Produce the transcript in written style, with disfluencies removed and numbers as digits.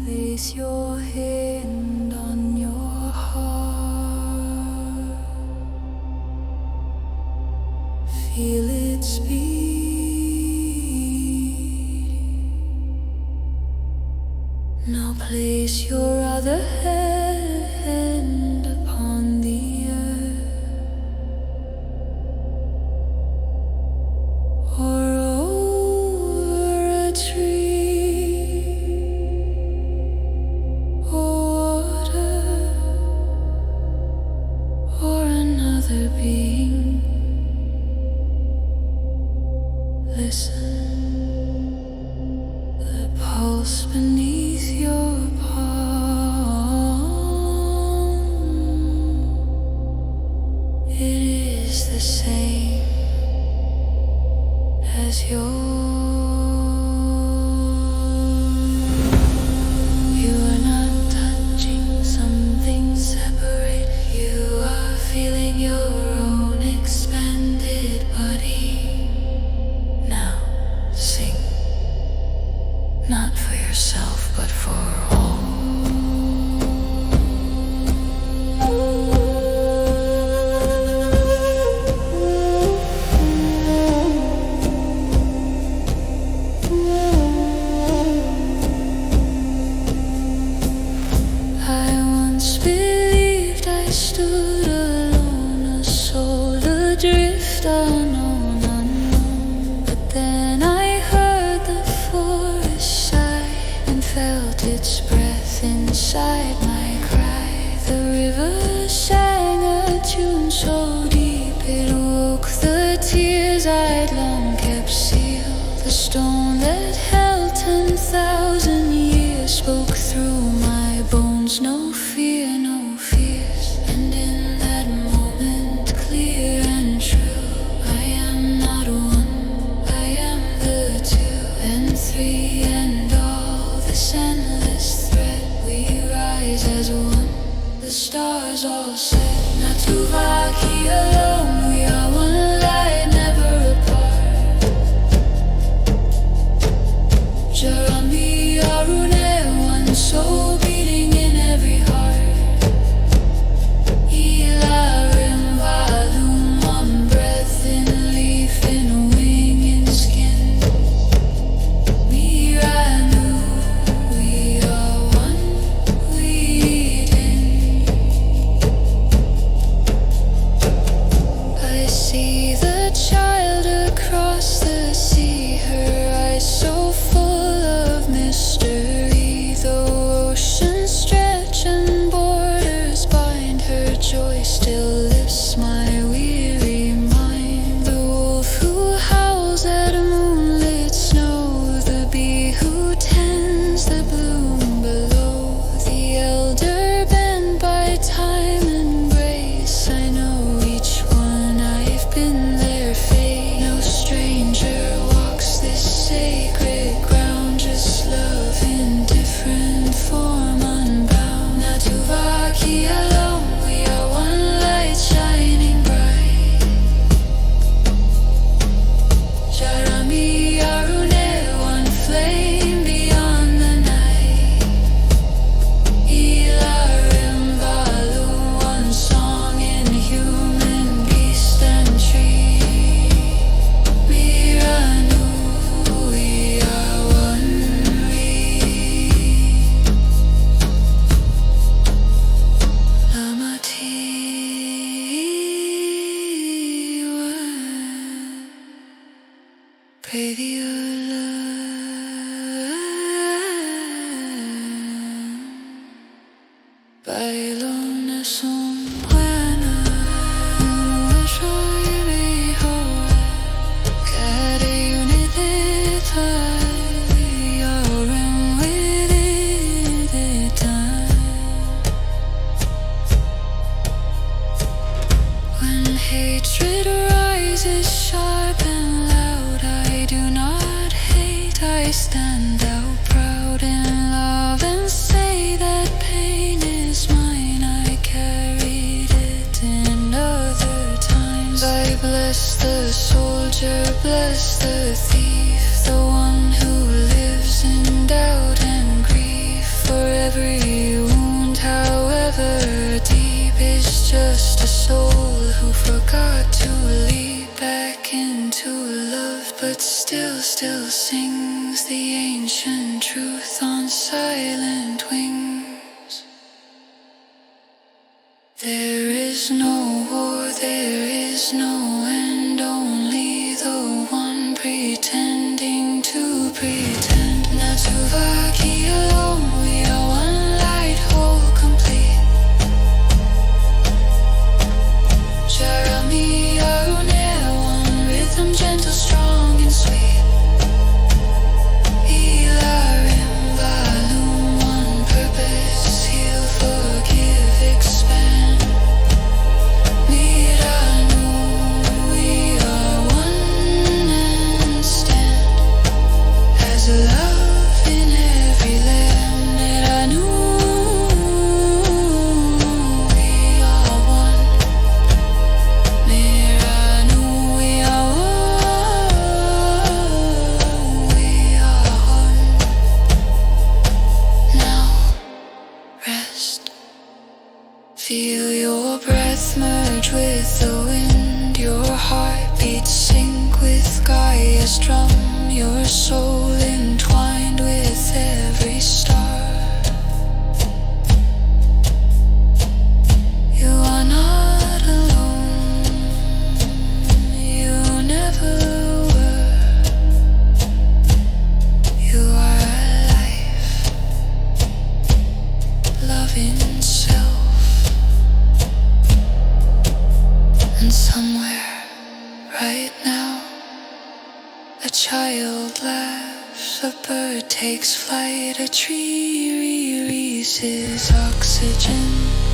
Place your hand on your heart. Feel its beat. Now place your other hand upon the earth, or over a tree, or water, or another being. Listen, the pulse beneath your palm. It is the same as yours. You are not touching something separate. You are feeling your own expanded body. Now sing, not for yourself, but for all. I once believed I stood alone, a soul adrift, unknown, unknown. But then I heard the forest sigh and felt its breath inside my cry. The river sang a tune so deep it woke the tears I'd long kept sealed. The stone that held 10,000 years spoke through my bones. No fear, no fears. And in that moment, clear and true, I am not one, I am the two and three, and all this endless thread. We rise as one, the stars all set. Not to Vaki alone, we are one light, never apart. Jarami Arune, one soul beating in every heart. Ilarim Valum, one breath in leaf, in wing, in skin. Miranu, we are one, within. I see the child across the sea, her eyes so full of mystery. Though oceans stretch and borders bind, her joy still lifts my weary mind. The wolf who howls at moonlit snow, the bee who tends the bloom below, the elder bent by time and grace. I know each one, I've been their fate. No stranger walks this sacred ground, just love in different form, unbound. Not to Vaki alone, we are one light shining bright. Jarami Arune, one flame beyond the night. Ilarim Valu, one song in human, beast and tree. Miranu, we are one reed. Lamati word, pray the alarm. Bailon son buena, no soy viejo. Cada unidad, you're in with it time. When hatred rises sharp and loud, I do not bless the soldier, bless the thief, the one who lives in doubt and grief. For every wound, however deep, is just a soul who forgot to lead back into love, but still sings the ancient truth on silent wings. There is no war, there is no end, only the one pretending to pretend. Natsuvaki alone, we are one light, whole, complete. Jeremy Arune, one rhythm, gentle, strong and sweet. Ilarim Balloon, one purpose, heal, forgive, expand. Miranu, we are one and stand as a love in every land. Miranu, we are one. Miranu, we are one. We are one. Now rest. Feel your breath merge with the wind, your heartbeat sync with Gaia's drum, your soul entwined with every star. You are not alone, you never were. You are alive, loving self. And somewhere, right now, a child laughs, a bird takes flight, a tree releases oxygen.